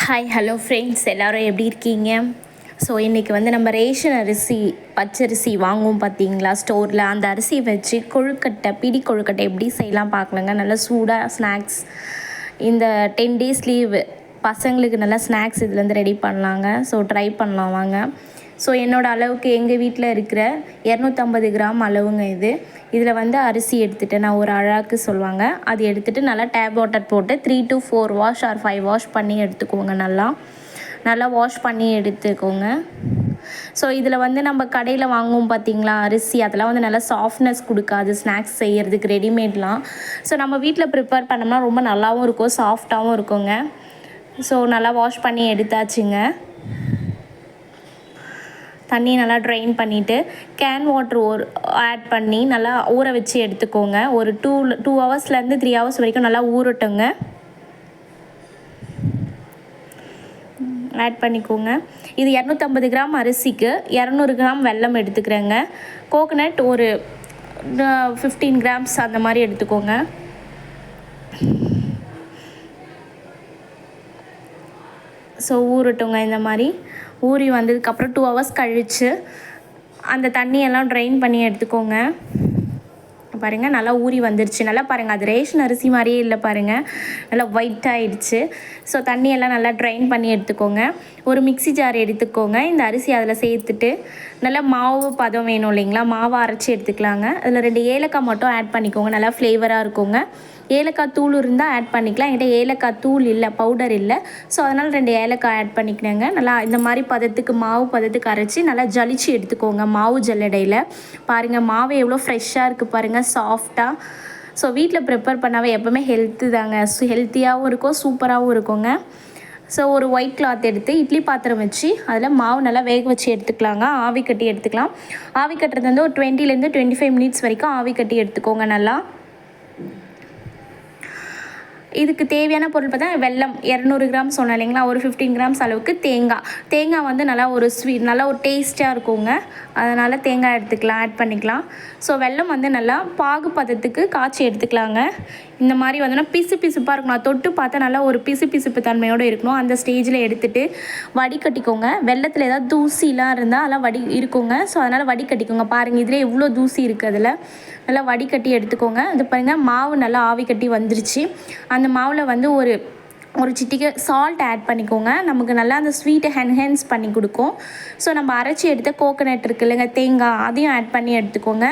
Hi hello friends, எல்லோரும் எப்படி இருக்கீங்க? ஸோ இன்றைக்கி வந்து நம்ம ரேஷன் அரிசி பச்சரிசி வாங்குவோம் பார்த்தீங்களா ஸ்டோரில், அந்த அரிசி வச்சு கொழுக்கட்டை பிடி கொழுக்கட்டை எப்படி செய்யலாம் பார்க்கலாங்க. நல்லா சூடாக ஸ்நாக்ஸ், இந்த 10 days லீவு பசங்களுக்கு நல்லா ஸ்நாக்ஸ் இதுலேருந்து ரெடி பண்ணலாங்க. ஸோ ட்ரை பண்ணலாம் வாங்க. ஸோ என்னோடய அளவுக்கு எங்கள் வீட்டில் இருக்கிற 250 கிராம் அளவுங்க இதில் வந்து அரிசி எடுத்துகிட்டு நான் ஒரு அழாக்கு சொல்லுவாங்க, அது எடுத்துகிட்டு நல்லா டேப் வாட்டர் போட்டு 3 to 4 வாஷ் ஆர் 5 வாஷ் பண்ணி எடுத்துக்கோங்க. நல்லா வாஷ் பண்ணி எடுத்துக்கோங்க. ஸோ இதில் வந்து நம்ம கடையில் வாங்குவோம் பார்த்திங்களா அரிசி, அதெல்லாம் வந்து நல்லா சாஃப்ட்னஸ் கொடுக்காது ஸ்நாக்ஸ் செய்கிறதுக்கு ரெடிமேட்லாம். ஸோ நம்ம வீட்டில் ப்ரிப்பேர் பண்ணோம்னா ரொம்ப நல்லாவும் இருக்கும், சாஃப்டாகவும் இருக்குங்க. ஸோ நல்லா வாஷ் பண்ணி எடுத்தாச்சுங்க. தண்ணி நல்லா ட்ரைன் பண்ணிவிட்டு கேன் வாட்டர் ஆட் பண்ணி நல்லா ஊற வச்சு எடுத்துக்கோங்க. ஒரு 2 ஹவர்ஸ்லேருந்து 3 ஹவர்ஸ் வரைக்கும் நல்லா ஊறட்டுங்க. ஆட் பண்ணிக்கோங்க. இது 250 கிராம் அரிசிக்கு 200 கிராம் வெல்லம் எடுத்துக்கிறேங்க. கோகனட் ஒரு 15 கிராம்ஸ் அந்த மாதிரி எடுத்துக்கோங்க. ஸோ ஊறட்டுங்க. இந்த மாதிரி ஊறி வந்ததுக்கப்புறம் 2 ஹவர்ஸ் கழித்து அந்த தண்ணியெல்லாம் ட்ரைன் பண்ணி எடுத்துக்கோங்க. பாருங்கள் நல்லா ஊறி வந்துருச்சு. நல்லா பாருங்கள், அது ரேஷன் அரிசி மாதிரியே இல்லை பாருங்கள், நல்லா ஒயிட் ஆகிடுச்சு. ஸோ தண்ணியெல்லாம் நல்லா ட்ரைன் பண்ணி எடுத்துக்கோங்க. ஒரு மிக்ஸி ஜார் எடுத்துக்கோங்க. இந்த அரிசி அதில் சேர்த்துட்டு நல்லா மாவு பதம் வேணும் இல்லைங்களா, மாவை அரைச்சி எடுத்துக்கலாங்க. அதில் 2 ஏலக்காய் மட்டும் ஆட் பண்ணிக்கோங்க, நல்லா ஃப்ளேவராக இருக்குங்க. ஏலக்காய் தூள் இருந்தால் ஆட் பண்ணிக்கலாம். என்கிட்ட ஏலக்காய் தூள் இல்லை, பவுடர் இல்லை. ஸோ அதனால் 2 ஏலக்காய் ஆட் பண்ணிக்கிறேங்க. நல்லா இந்த மாதிரி பதத்துக்கு மாவு பதத்துக்கு அரைச்சி நல்லா ஜலிச்சு எடுத்துக்கோங்க. மாவு ஜல்லடையில் பாருங்கள், மாவு எவ்வளோ ஃப்ரெஷ்ஷாக இருக்குது பாருங்கள், சாஃப்டாக. ஸோ வீட்டில் ப்ரிப்பேர் பண்ணாவே எப்போவுமே ஹெல்த்து தாங்க, ஹெல்த்தியாகவும் இருக்கும், சூப்பராகவும் இருக்குங்க. ஸோ ஒரு ஒயிட் கிளாத் எடுத்து இட்லி பாத்திரம் வச்சு அதில் மாவு நல்லா வேக வச்சு எடுத்துக்கலாங்க. ஆவி கட்டி எடுத்துக்கலாம். ஆவி கட்டுறது வந்து ஒரு 20 to 25 மினிட்ஸ் வரைக்கும் ஆவி கட்டி எடுத்துக்கோங்க. நல்லா இதுக்கு தேவையான பொருள் பார்த்தா வெல்லம் 200 கிராம் சொன்னேன் இல்லைங்களா, ஒரு 15 கிராம்ஸ் அளவுக்கு தேங்காய் வந்து நல்லா ஒரு நல்லா ஒரு டேஸ்ட்டாக இருக்குங்க. அதனால் தேங்காய் எடுத்துக்கலாம், ஆட் பண்ணிக்கலாம். ஸோ வெல்லம் வந்து நல்லா பாகு பதத்துக்கு காய்ச்சி எடுத்துக்கலாங்க. இந்த மாதிரி வந்தோன்னா பிசுப்பாக இருக்கணும், நான் தொட்டு பார்த்தா நல்லா ஒரு பிசுப்பு தன்மையோடு இருக்கணும். அந்த ஸ்டேஜில் எடுத்துகிட்டு வடிகட்டிக்கோங்க. வெள்ளத்தில் ஏதாவது தூசிலாம் இருந்தால் அதெல்லாம் இருக்குங்க. ஸோ அதனால் வடிகட்டிக்கோங்க. பாருங்கள், இதில் எவ்வளோ தூசி இருக்குது, அதில் நல்லா வடிகட்டி எடுத்துக்கோங்க. அது பாருங்கள், மாவு நல்லா ஆவி கட்டி வந்துருச்சு. அந்த மாவில் வந்து ஒரு சிட்டிகை சால்ட் ஆட் பண்ணிக்கோங்க. நமக்கு நல்லா அந்த ஸ்வீட்டை என்ஹான்ஸ் பண்ணி கொடுக்கும். ஸோ நம்ம அரைச்சி எடுத்த கோகனட் இருக்குது இல்லைங்க, தேங்காய், அதையும் ஆட் பண்ணி எடுத்துக்கோங்க.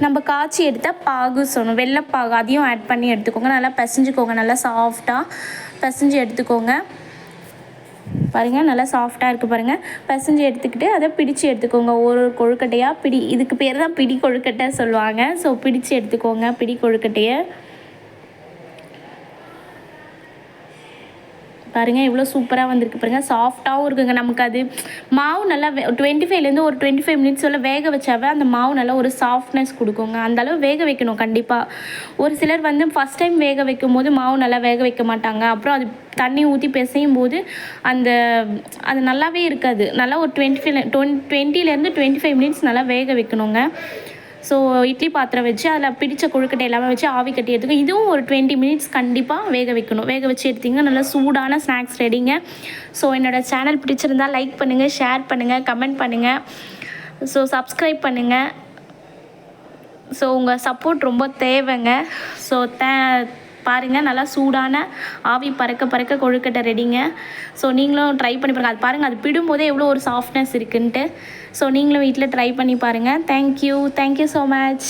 நம்ம காய்ச்சி எடுத்த பாகு சொன்னோம், வெள்ளைப்பாகு, அதையும் ஆட் பண்ணி எடுத்துக்கோங்க. நல்லா பிசைஞ்சுக்கோங்க. நல்லா சாஃப்டாக பிசைஞ்சு எடுத்துக்கோங்க. பாருங்கள், நல்லா சாஃப்டாக இருக்குது பாருங்கள். பிசைஞ்சு எடுத்துக்கிட்டு அதை பிடிச்சி எடுத்துக்கோங்க. ஒரு கொழுக்கட்டையாக இதுக்கு பேர் தான் பிடி கொழுக்கட்டை சொல்லுவாங்க. ஸோ பிடிச்சி எடுத்துக்கோங்க பிடி கொழுக்கட்டையை. பாருங்கள் எவ்வளோ சூப்பராக வந்திருக்கு பாருங்கள், சாஃப்டாகவும் இருக்குங்க. நமக்கு அது மாவு நல்லா 25 ஒரு 25 மினிட்ஸ் வரை வேக வச்சாவே அந்த மாவு நல்லா ஒரு சாஃப்ட்னஸ் கொடுக்குங்க. அந்தளவு வேக வைக்கணும் கண்டிப்பாக. ஒரு சிலர் வந்து ஃபஸ்ட் டைம் வேக வைக்கும் போது மாவு நல்லா வேக வைக்க மாட்டாங்க. அப்புறம் அது தண்ணி ஊற்றி பிசையும் போது அது நல்லாவே இருக்காது. நல்லா ஒரு 20 to 25 மினிட்ஸ் நல்லா வேக வைக்கணுங்க. ஸோ இட்லி பாத்திரம் வச்சு அதில் பிடிச்ச கொழுக்கட்டை எல்லாமே வச்சு ஆவி கட்டி எடுத்துக்கோங்க. இதுவும் ஒரு 20 மினிட்ஸ் கண்டிப்பாக வேக வைக்கணும். வேக வச்சு எடுத்திங்கன்னா நல்லா சூடான ஸ்நாக்ஸ் ரெடிங்க. ஸோ என்னோடய சேனல் பிடிச்சிருந்தால் லைக் பண்ணுங்கள், ஷேர் பண்ணுங்கள், கமெண்ட் பண்ணுங்கள். ஸோ சப்ஸ்கிரைப் பண்ணுங்கள். ஸோ உங்கள் சப்போர்ட் ரொம்ப தேவைங்க. ஸோ பாருங்கள், நல்லா சூடான ஆவி பறக்க கொழுக்கட்டை ரெடிங்க. ஸோ நீங்களும் ட்ரை பண்ணி பாருங்கள். அது பாருங்கள், அது பிடும்போதே எவ்வளோ ஒரு சாஃப்ட்னஸ் இருக்குன்ட்டு. ஸோ நீங்களும் வீட்டில் ட்ரை பண்ணி பாருங்கள். Thank you so much.